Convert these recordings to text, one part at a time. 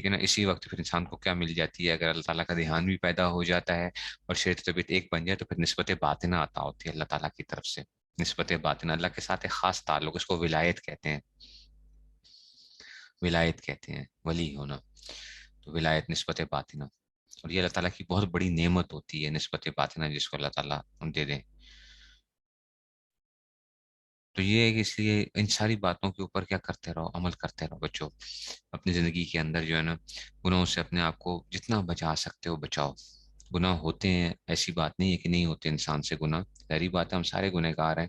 ٹھیک ہے نا. اسی وقت پھر انسان کو کیا مل جاتی ہے, اگر اللہ تعالیٰ کا دھیان بھی پیدا ہو جاتا ہے اور شریعت طبیعت ایک بن جائے, تو پھر نسبت باطنہ عطا ہوتی ہے اللہ تعالیٰ کی طرف سے. نسبت باطنہ, اللہ کے ساتھ ایک خاص تعلق, اس کو ولایت کہتے ہیں. ولایت کہتے ہیں ولی ہونا. تو ولایت نسبت باطنہ, اور یہ اللہ تعالیٰ کی بہت بڑی نعمت ہوتی ہے نسبت باطنہ, جس کو اللہ تعالیٰ دے دیں. تو یہ ہے کہ اس لیے ان ساری باتوں کے اوپر کیا کرتے رہو, عمل کرتے رہو بچوں. اپنی زندگی کے اندر جو ہے نا, گناہوں سے اپنے آپ کو جتنا بچا سکتے ہو بچاؤ. گناہ ہوتے ہیں, ایسی بات نہیں ہے کہ نہیں ہوتے انسان سے گناہ, ظاہری بات ہے ہم سارے گنہگار ہیں.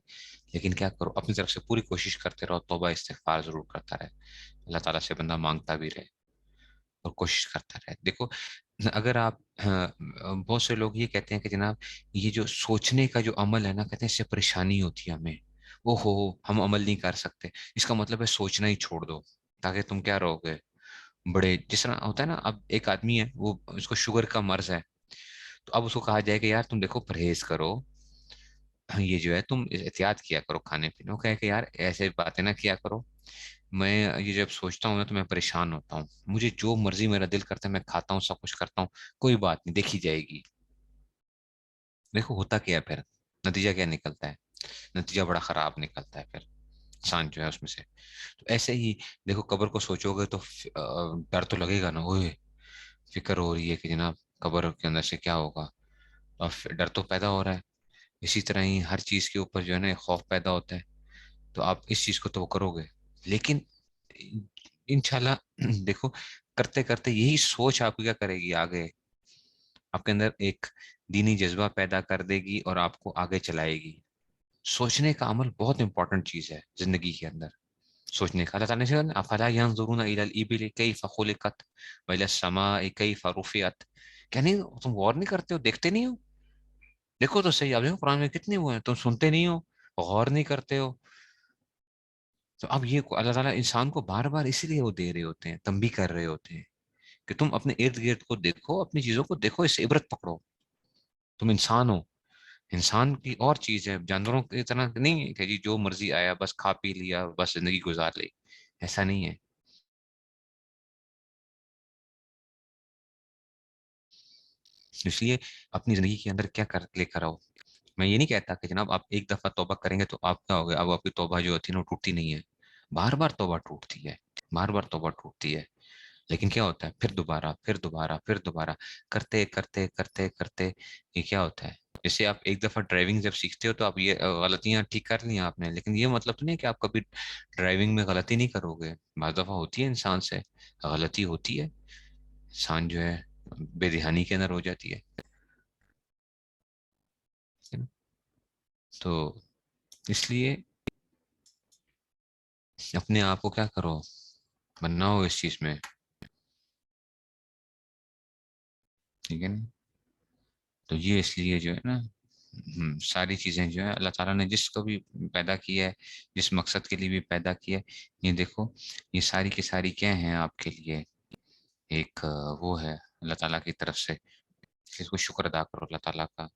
لیکن کیا کرو, اپنی طرف سے پوری کوشش کرتے رہو, توبہ استغفار ضرور کرتا رہے. اللہ تعالیٰ سے بندہ مانگتا بھی رہے اور کوشش کرتا رہے. دیکھو اگر آپ بہت سے لوگ یہ کہتے ہیں کہ جناب یہ جو سوچنے کا جو عمل ہے نا, کہتے ہیں اس سے پریشانی ہوتی ہے ہمیں, او ہو ہم عمل نہیں کر سکتے. اس کا مطلب ہے سوچنا ہی چھوڑ دو, تاکہ تم کیا رہو گے بڑے. جس طرح ہوتا ہے نا, اب ایک آدمی ہے, وہ اس کو شوگر کا مرض ہے, تو اب اس کو کہا جائے کہ یار تم دیکھو پرہیز کرو, یہ جو ہے تم احتیاط کیا کرو کھانے پینے. وہ کہے کہ یار ایسے باتیں نہ کیا کرو, میں یہ جب سوچتا ہوں نا تو میں پریشان ہوتا ہوں, مجھے جو مرضی میرا دل کرتا ہے میں کھاتا ہوں, سب کچھ کرتا ہوں, کوئی بات نہیں دیکھی جائے گی. دیکھو ہوتا کیا ہے پھر, نتیجہ کیا نکلتا ہے, نتیجہ بڑا خراب نکلتا ہے پھر انسان جو ہے اس میں سے. تو ایسے ہی دیکھو قبر کو سوچو گے تو ڈر تو لگے گا نا, وہ فکر ہو رہی ہے کہ جناب قبر کے اندر سے کیا ہوگا, اور ڈر تو پیدا ہو رہا ہے. اسی طرح ہی ہر چیز کے اوپر جو ہے نا ایک خوف پیدا ہوتا ہے, تو آپ اس چیز کو تو کرو گے. لیکن انشاءاللہ دیکھو کرتے کرتے یہی سوچ آپ کو کیا کرے گی, آگے آپ کے اندر ایک دینی جذبہ پیدا کر دے گی اور آپ کو آگے چلائے گی. سوچنے کا عمل بہت امپورٹنٹ چیز ہے زندگی کے اندر. سوچنے کا, اللہ تعالیٰ نے کہا افلا ينظرون الى الابل كيف خلقت والى السماء كيف رفعت. کیا نہیں تم غور نہیں کرتے ہو, دیکھتے نہیں ہو؟ دیکھو تو صحیح, آپ دیکھو قرآن میں کتنے وہ ہیں, تم سنتے نہیں ہو, غور نہیں کرتے ہو. تو اب یہ اللہ تعالیٰ انسان کو بار بار اس لیے وہ دے رہے ہوتے ہیں, تنبیہ کر رہے ہوتے ہیں کہ تم اپنے ارد گرد کو دیکھو, اپنی چیزوں کو دیکھو, اس سے عبرت پکڑو. تم انسان ہو, انسان کی اور چیز ہے, جانوروں کی طرح نہیں ہے کہ جی جو مرضی آیا بس کھا پی لیا بس زندگی گزار لی. ایسا نہیں ہے. اس لیے اپنی زندگی کے اندر کیا کر لے کر آؤ. میں یہ نہیں کہتا کہ جناب آپ ایک دفعہ توبہ کریں گے تو آپ کیا ہوگا, اب آپ کی توبہ جو ہوتی ہے نا وہ ٹوٹتی نہیں ہے. بار بار توبہ ٹوٹتی ہے, بار بار توبہ ٹوٹتی ہے. لیکن کیا ہوتا ہے پھر دوبارہ پھر دوبارہ پھر دوبارہ کرتے کرتے کرتے کرتے یہ کیا ہوتا ہے. جیسے آپ ایک دفعہ ڈرائیونگ جب سیکھتے ہو تو آپ یہ غلطیاں ٹھیک کر لی آپ نے, لیکن یہ مطلب تو نہیں کہ آپ کبھی ڈرائیونگ میں غلطی نہیں کرو گے. بعض دفعہ ہوتی ہے انسان سے غلطی ہوتی ہے, انسان جو ہے بے دہانی کے اندر ہو جاتی ہے. تو اس لیے اپنے آپ کو کیا کرو, بننا ہو اس چیز میں. ٹھیک ہے نا. تو یہ اس لیے جو ہے نا ساری چیزیں جو ہے اللہ تعالیٰ نے جس کو بھی پیدا کیا ہے, جس مقصد کے لیے بھی پیدا کیا ہے, یہ دیکھو یہ ساری کی ساری کیا ہیں آپ کے لیے, ایک وہ ہے اللہ تعالیٰ کی طرف سے. اس کو شکر ادا کرو اللہ تعالیٰ کا.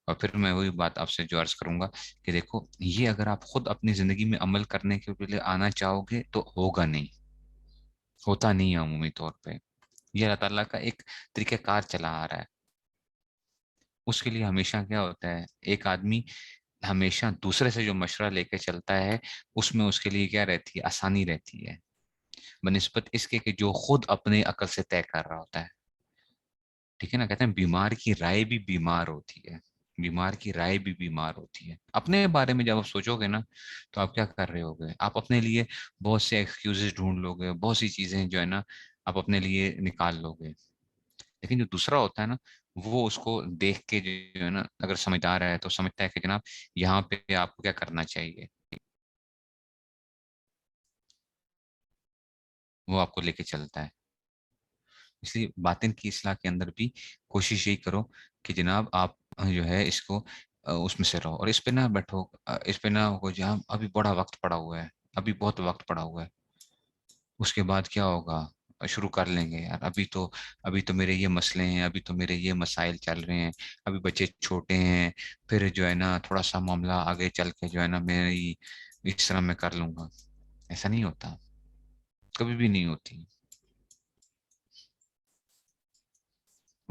اور پھر میں وہی بات آپ سے جو عرض کروں گا کہ دیکھو یہ اگر آپ خود اپنی زندگی میں عمل کرنے کے لیے آنا چاہو گے تو ہوگا نہیں, ہوتا نہیں ہے عمومی طور پہ. یہ اللہ تعالیٰ کا ایک طریقہ کار چلا آ رہا ہے. اس کے لیے ہمیشہ کیا ہوتا ہے, ایک آدمی ہمیشہ دوسرے سے جو مشورہ لے کے چلتا ہے اس میں اس کے لیے کیا رہتی ہے, آسانی رہتی ہے, بنسبت اس کے کہ جو خود اپنے عقل سے طے کر رہا ہوتا ہے. ٹھیک ہے نا, کہتے ہیں بیمار کی رائے بھی بیمار ہوتی ہے, بیمار کی رائے بھی بیمار ہوتی ہے. اپنے بارے میں جب آپ سوچو گے نا تو آپ کیا کر رہے ہوگے, آپ اپنے لیے بہت سے ایکسکیوزز ڈھونڈ لو گے, بہت سی چیزیں جو ہے نا آپ اپنے لیے نکال لو گے. لیکن جو دوسرا ہوتا ہے نا وہ اس کو دیکھ کے جو ہے نا اگر سمجھدار ہے تو سمجھتا ہے کہ جناب یہاں پہ آپ کو کیا کرنا چاہیے, وہ آپ کو لے کے چلتا ہے. اس لیے باطن کی اصلاح کے اندر بھی کوشش یہی کرو کہ جناب آپ جو ہے اس کو اس میں سے رہو, اور اس پہ نہ بیٹھو, اس پہ نہ ہو جہاں ابھی بڑا وقت پڑا ہوا ہے, ابھی بہت وقت پڑا ہوا ہے, اس کے بعد کیا ہوگا, شروع کر لیں گے یار ابھی تو میرے یہ مسئلے ہیں, ابھی تو میرے یہ مسائل چل رہے ہیں, ابھی بچے چھوٹے ہیں, پھر جو ہے نا تھوڑا سا معاملہ آگے چل کے جو ہے نا میری اس طرح میں کر لوں گا. ایسا نہیں ہوتا, کبھی بھی نہیں ہوتی.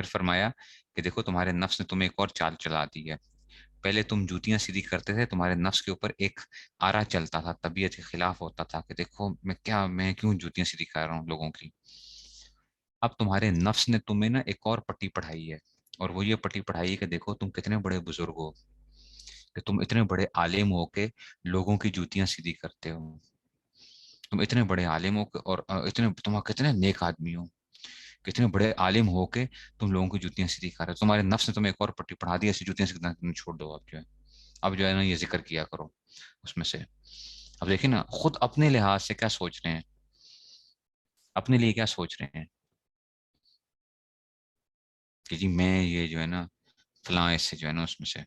پھر فرمایا کہ دیکھو تمہارے نفس نے تمہیں ایک اور چال چلا دی ہے. پہلے تم جوتیاں سیدھی کرتے تھے، تمہارے نفس کے اوپر ایک آرا چلتا تھا، طبیعت کے خلاف ہوتا تھا کہ دیکھو میں کیوں جوتیاں سیدھی کر رہا ہوں لوگوں کی. اب تمہارے نفس نے تمہیں نا ایک اور پٹی پڑھائی ہے، اور وہ یہ پٹی پڑھائی ہے کہ دیکھو تم کتنے بڑے بزرگ ہو، کہ تم اتنے بڑے عالم ہو کے لوگوں کی جوتیاں سیدھی کرتے ہو. تم اتنے بڑے عالم ہو اور اتنے تم کتنے نیک آدمی ہو، کتنے بڑے عالم ہو کے تم لوگوں کی جوتیاں سیدھی کر رہے ہو. تمہارے نفس نے تمہیں ایک اور پٹی پڑھا دی، ایسی جوتیاں سیدھا تم چھوڑ دو. اب جو ہے، اب جو ہے نا یہ ذکر کیا کرو اس میں سے. اب دیکھیں نا خود اپنے لحاظ سے کیا سوچ رہے ہیں، اپنے لیے کیا سوچ رہے ہیں کہ جی میں یہ جو ہے نا فلاں اس سے جو ہے نا اس میں سے.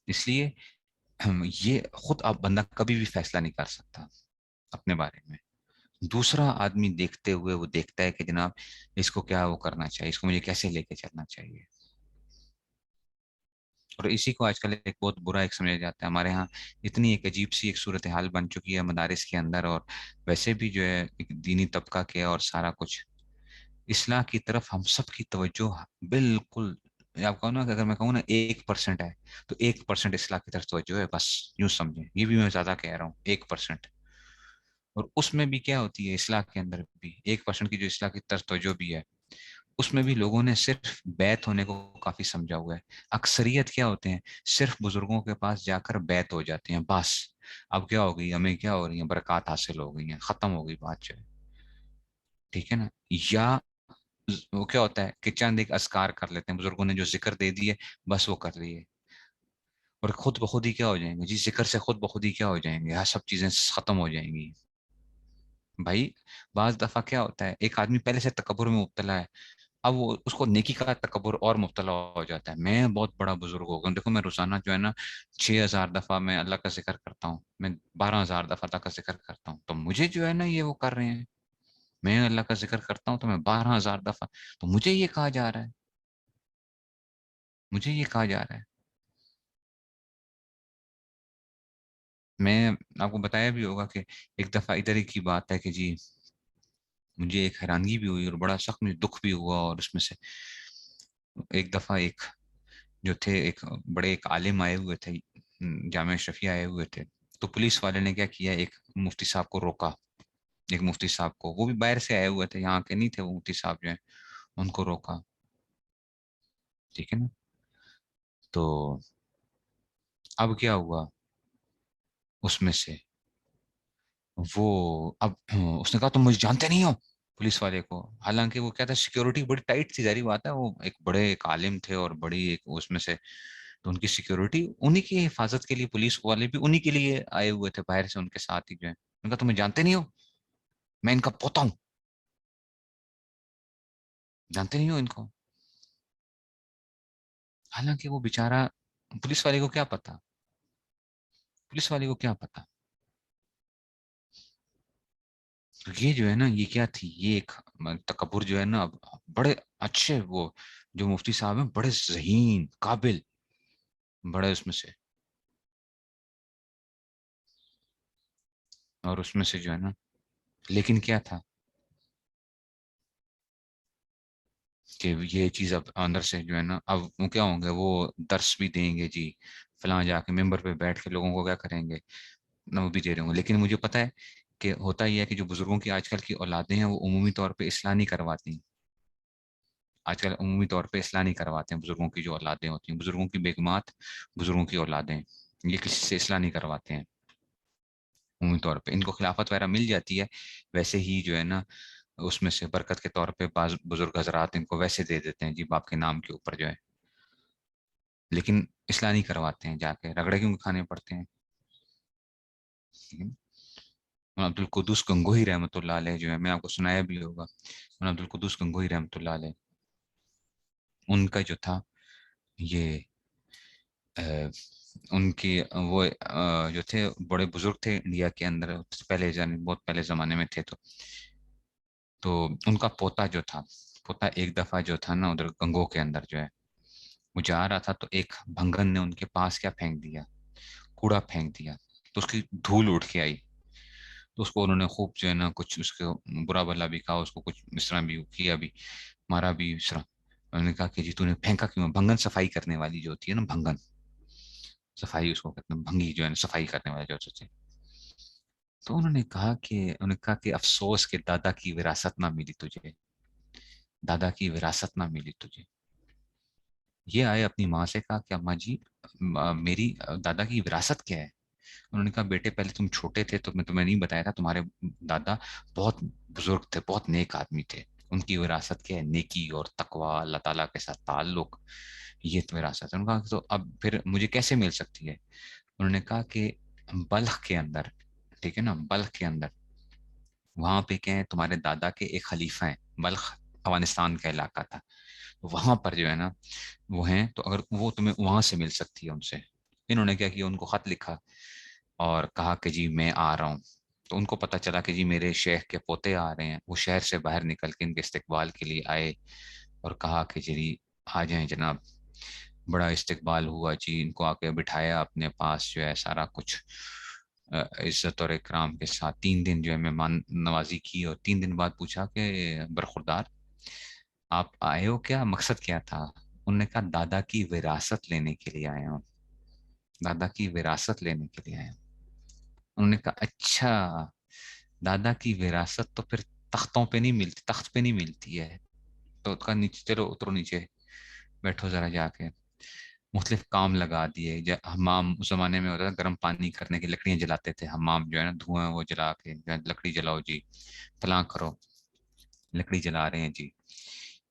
اس لیے یہ خود اب بندہ کبھی بھی فیصلہ نہیں کر سکتا اپنے بارے میں. دوسرا آدمی دیکھتے ہوئے وہ دیکھتا ہے کہ جناب اس کو کیا وہ کرنا چاہیے، اس کو مجھے کیسے لے کے چلنا چاہیے. اور اسی کو آج کل ایک بہت برا ایک سمجھا جاتا ہے ہمارے ہاں. اتنی ایک عجیب سی ایک صورتحال بن چکی ہے مدارس کے اندر، اور ویسے بھی جو ہے ایک دینی طبقہ کے اور سارا کچھ اصلاح کی طرف ہم سب کی توجہ بالکل. آپ کہوں نا کہ اگر میں کہوں نا 1% ہے، تو 1% اصلاح کی طرف توجہ ہے بس. یوں سمجھیں، یہ بھی میں زیادہ کہہ رہا ہوں، 1%. اور اس میں بھی کیا ہوتی ہے اصلاح کے اندر بھی 1% کی جو اصلاح کی طرف توجہ بھی ہے، اس میں بھی لوگوں نے صرف بیت ہونے کو کافی سمجھا ہوا ہے. اکثریت کیا ہوتے ہیں، صرف بزرگوں کے پاس جا کر بیت ہو جاتے ہیں بس. اب کیا ہو گئی، ہمیں کیا ہو رہی ہیں، برکات حاصل ہو گئی ہیں، ختم ہو گئی بات جو ہے. ٹھیک ہے نا. یا وہ کیا ہوتا ہے کہ چند ایک اذکار کر لیتے ہیں، بزرگوں نے جو ذکر دے دیے بس وہ کر لیے، اور خود بخود ہی کیا ہو جائیں گے جی، ذکر سے خود بخود ہی کیا ہو جائیں گے، یہ سب چیزیں ختم ہو جائیں گی. بھائی بعض دفعہ کیا ہوتا ہے، ایک آدمی پہلے سے تکبر میں مبتلا ہے، اب وہ اس کو نیکی کا تکبر اور مبتلا ہو جاتا ہے. میں بہت بڑا بزرگ ہو گیا ہوں، دیکھو میں روزانہ جو ہے نا 6,000 دفعہ میں اللہ کا ذکر کرتا ہوں، میں 12,000 دفعہ اللہ کا ذکر کرتا ہوں، تو مجھے جو ہے نا یہ وہ کر رہے ہیں. میں اللہ کا ذکر کرتا ہوں تو میں 12,000 دفعہ، تو مجھے یہ کہا جا رہا ہے، مجھے یہ کہا جا رہا ہے. میں آپ کو بتایا بھی ہوگا کہ ایک دفعہ ادھر ہی کی بات ہے کہ جی مجھے ایک حیرانگی بھی ہوئی اور بڑا سخت مجھے دکھ بھی ہوا. اور اس میں سے ایک دفعہ ایک جو تھے ایک بڑے ایک عالم آئے ہوئے تھے، جامعہ اشرفیہ آئے ہوئے تھے. تو پولیس والے نے کیا کیا، ایک مفتی صاحب کو روکا. ایک مفتی صاحب کو، وہ بھی باہر سے آئے ہوئے تھے، یہاں کے نہیں تھے وہ مفتی صاحب جو ہیں، ان کو روکا. ٹھیک ہے نا. تو اب کیا ہوا اس میں سے، وہ اب اس نے کہا تم مجھے جانتے نہیں ہو، پولیس والے کو. حالانکہ وہ کیا تھا، سیکیورٹی بڑی ٹائٹ تھی، ظاہری بات ہے وہ ایک بڑے ایک عالم تھے اور بڑی ایک اس میں سے، تو ان کی سیکیورٹی انہی کی حفاظت کے لیے پولیس والے بھی انہی کے لیے آئے ہوئے تھے باہر سے ان کے ساتھ ہی جو ہے. ان کا تمہیں جانتے نہیں ہو، میں ان کا پوتا ہوں، جانتے نہیں ہو ان کو. حالانکہ وہ بیچارہ، پولیس والے کو کیا پتا، پولیس والے کو کیا پتا. یہ جو ہے نا یہ کیا تھی، یہ ایک تکبر جو ہے نا. اب بڑے اچھے وہ جو مفتی صاحب ہیں، بڑے ذہین قابل، بڑے اس میں سے، اور اس میں سے جو ہے نا، لیکن کیا تھا کہ یہ چیز اب اندر سے جو ہے نا، اب وہ کیا ہوں گے، وہ درس بھی دیں گے جی فلاں، جا کے ممبر پہ بیٹھ کے لوگوں کو کیا کریں گے، نہ وہ بھی دے رہے ہوں گے. لیکن مجھے پتا ہے کہ ہوتا یہ ہے کہ جو بزرگوں کی آج کل کی اولادیں ہیں وہ عمومی طور پہ اصلاح نہیں کرواتی. آج کل عمومی طور پہ اصلاح نہیں کرواتے ہیں بزرگوں کی جو اولادیں ہوتی ہیں، بزرگوں کی بیگمات، بزرگوں کی اولادیں، یہ کسی سے اصلاح نہیں کرواتے ہیں. عمومی طور پہ ان کو خلافت وغیرہ مل جاتی ہے، ویسے ہی جو ہے نا اس میں سے برکت کے طور پہ بعض بزرگ حضرات ان کو ویسے دے دیتے ہیں جی باپ کے نام کے اوپر جو ہے. لیکن اصلاح نہیں کرواتے ہیں، جا کے رگڑے کیوں کھانے پڑتے ہیں. مولانا عبد القدوس گنگوہی رحمۃ اللہ علیہ جو ہے، میں آپ کو سنایا بھی ہوگا، مولانا عبد القدوس گنگوہی رحمۃ اللہ علیہ، ان کا جو تھا یہ ان کی وہ جو تھے بڑے بزرگ تھے انڈیا کے اندر پہلے، بہت پہلے زمانے میں تھے. تو ان کا پوتا جو تھا، پوتا ایک دفعہ جو تھا نا ادھر گنگو کے اندر جو ہے وہ جا رہا تھا، تو ایک بھنگن نے ان کے پاس کیا پھینک دیا، کوڑا پھینک دیا، تو اس کی دھول اٹھ کے آئی. تو اس کو انہوں نے خوب جو ہے نا کچھ اس کو برا بھلا بھی کہا، اس کو کچھ اس طرح بھی کیا بھی، مارا بھی اس طرح۔ انہوں نے کہا کہ جی تو نے پھینکا کیوں؟ بھنگن صفائی کرنے والی جو ہوتی ہے نا، بھنگن صفائی اس کو کہتے ہیں، بھنگی جو ہے نا صفائی کرنے والی جو ہوتی ہے۔ تو انہوں نے کہا کہ افسوس کہ دادا کی وراثت نہ ملی تجھے، دادا کی وراثت نہ ملی تجھے۔ یہ آئے اپنی ماں سے کہا کہ اماں جی میری دادا کی وراثت کیا ہے؟ انہوں نے کہا بیٹے پہلے تم چھوٹے تھے تو میں تمہیں نہیں بتایا تھا، تمہارے دادا بہت بزرگ تھے، بہت نیک آدمی تھے، ان کی وراثت کیا ہے؟ نیکی اور تقوی، اللہ تعالیٰ کے ساتھ تعلق، یہ تو وراثت ہے۔ انہوں نے کہا تو اب پھر مجھے کیسے مل سکتی ہے؟ انہوں نے کہا کہ بلخ کے اندر، ٹھیک ہے نا، بلخ کے اندر وہاں پہ کیا ہے، تمہارے دادا کے ایک خلیفہ ہیں، بلخ افغانستان کا علاقہ تھا، وہاں پر جو ہے نا وہ ہیں، تو اگر وہ تمہیں وہاں سے مل سکتی ہے ان سے۔ انہوں نے کیا کیا، ان کو خط لکھا اور کہا کہ جی میں آ رہا ہوں۔ تو ان کو پتا چلا کہ جی میرے شیخ کے پوتے آ رہے ہیں، وہ شہر سے باہر نکل کے ان کے استقبال کے لیے آئے اور کہا کہ جی آ جائیں جناب۔ بڑا استقبال ہوا جی، ان کو آ کے بٹھایا اپنے پاس، جو ہے سارا کچھ عزت اور اکرام کے ساتھ 3 دن جو ہے مہمان نوازی کی، اور 3 دن بعد پوچھا کہ برخوردار آپ آئے ہو، کیا مقصد کیا تھا؟ انہوں نے کہا دادا کی وراثت لینے کے لیے آیا ہوں، دادا کی وراثت لینے کے لیے آیا ہوں۔ انہوں نے کہا اچھا، دادا کی وراثت تو پھر تختوں پہ نہیں ملتی، تخت پہ نہیں ملتی ہے، تو اس کا نیچے چلو اترو نیچے، بیٹھو ذرا جا کے۔ مختلف کام لگا دیے، حمام اس زمانے میں ہوتا تھا، گرم پانی کرنے کی لکڑیاں جلاتے تھے، حمام جو ہے نا دھواں وہ جلا کے، لکڑی جلاؤ جی، فلاں کرو، لکڑی جلا رہے ہیں جی،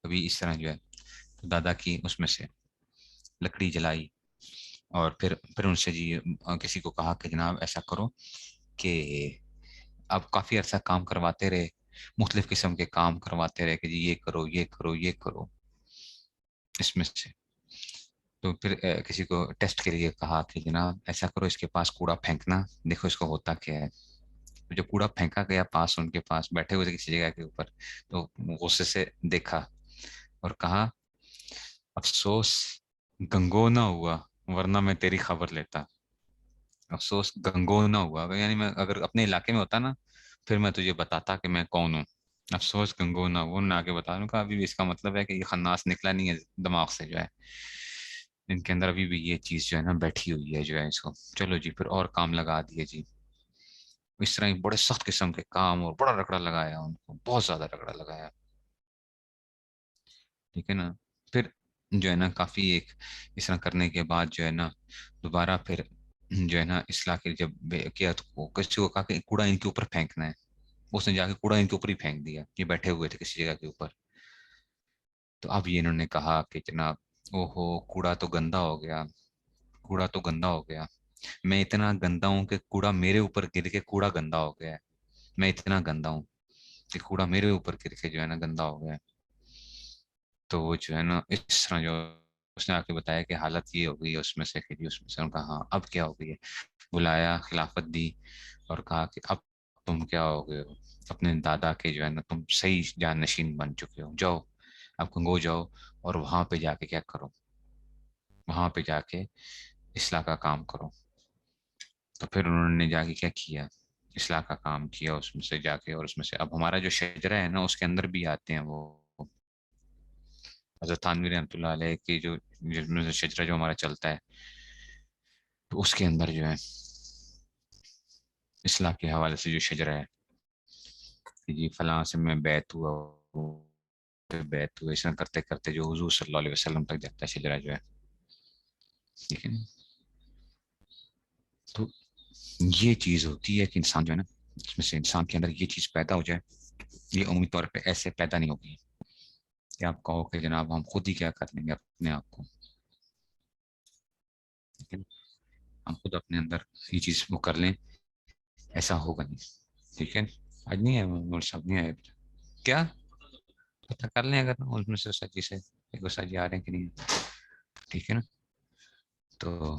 ابھی اس طرح جو ہے دادا کی اس میں سے لکڑی جلائی، اور پھر ان سے جی کسی کو کہا کہ جناب ایسا کرو کہ اب کافی عرصہ کام کرواتے رہے، مختلف قسم کے کام کرواتے رہے کہ جی یہ کرو یہ کرو یہ کرو اس میں سے۔ تو پھر کسی کو ٹیسٹ کے لیے کہا کہ جناب ایسا کرو، اس کے پاس کوڑا پھینکنا، دیکھو اس کو ہوتا کیا ہے۔ تو جب کوڑا پھینکا گیا پاس، ان کے پاس بیٹھے ہوئے تھے کسی جگہ کے اوپر، تو غصے سے دیکھا اور کہا افسوس گنگو نہ ہوا، ورنہ میں تیری خبر لیتا۔ افسوس گنگو نہ ہوا، یعنی میں اگر اپنے علاقے میں ہوتا نا پھر میں تجھے بتاتا کہ میں کون ہوں۔ افسوس گنگو نہ ہوا، نے آگے بتا دوں کہ ابھی بھی اس کا مطلب ہے کہ یہ خناس نکلا نہیں ہے دماغ سے، جو ہے ان کے اندر ابھی بھی یہ چیز جو ہے نا بیٹھی ہوئی ہے، جو ہے اس کو چلو جی پھر اور کام لگا دیے جی، اس طرح ہی بڑے سخت قسم کے کام، اور بڑا رگڑا لگایا ان کو، بہت زیادہ رگڑا لگایا، ٹھیک ہے نا۔ پھر جو ہے نا کافی ایک اس طرح کرنے کے بعد جو ہے نا دوبارہ پھر جو ہے نا اصلاح کے جب کیا تو کسی کو کہا کہ کوڑا ان کے اوپر پھینکنا ہے، اس نے جا کے کوڑا ان کے اوپر ہی پھینک دیا، یہ بیٹھے ہوئے تھے کسی جگہ کے اوپر۔ تو اب یہ انہوں نے کہا کہ جناب او ہو کوڑا تو گندا ہو گیا، کوڑا تو گندا ہو گیا، میں اتنا گندا ہوں کہ کوڑا میرے اوپر گر کے کوڑا گندا ہو گیا ہے، میں اتنا گندا ہوں کہ کوڑا میرے اوپر گر کے جو ہے نا گندا ہو گیا ہے۔ تو وہ جو ہے نا اس طرح جو اس نے آ کے بتایا کہ حالت یہ ہو گئی ہے اس میں سے، کہ جی اس میں سے ان کا ہاں اب کیا ہو گئی ہے؟ بلایا، خلافت دی اور کہا کہ اب تم کیا ہو گئے ہو، اپنے دادا کے جو ہے نا تم صحیح جانشین بن چکے ہو، جاؤ اب کنگو جاؤ اور وہاں پہ جا کے کیا کرو، وہاں پہ جا کے اصلاح کا کام کرو۔ تو پھر انہوں نے جا کے کیا کیا، اصلاح کا کام کیا اس میں سے جا کے، اور اس میں سے اب ہمارا جو شجرہ ہے نا اس کے اندر بھی آتے ہیں وہ حضرت تھانوی رحمۃ اللہ علیہ کی جو جس میں سے شجرہ جو ہمارا چلتا ہے، تو اس کے اندر جو ہے اصلاح کے حوالے سے جو شجرہ ہے کہ جی فلاں سے میں بیعت ہوا، بیعت ہوئے، اس طرح کرتے کرتے جو حضور صلی اللہ علیہ وسلم تک جاتا ہے شجرہ جو ہے، ٹھیک ہے نا۔ تو یہ چیز ہوتی ہے کہ انسان جو ہے نا اس میں سے انسان کے اندر یہ چیز پیدا ہو جائے، یہ عمومی طور پہ ایسے پیدا نہیں ہوگی کہ آپ کہو کہ جناب ہم خود ہی کیا کر لیں گے اپنے آپ کو، ٹھیک ہے نا؟ ہم خود اپنے اندر یہ چیز وہ کر لیں، ایسا ہوگا نہیں، ٹھیک ہے۔ آج نہیں ہے مول صاحب، نہیں آئے کیا؟ پتہ کر لیں اگر اس میں سے سچی سے ایک سچی آ رہے ہیں کہ نہیں، ٹھیک ہے نا۔ تو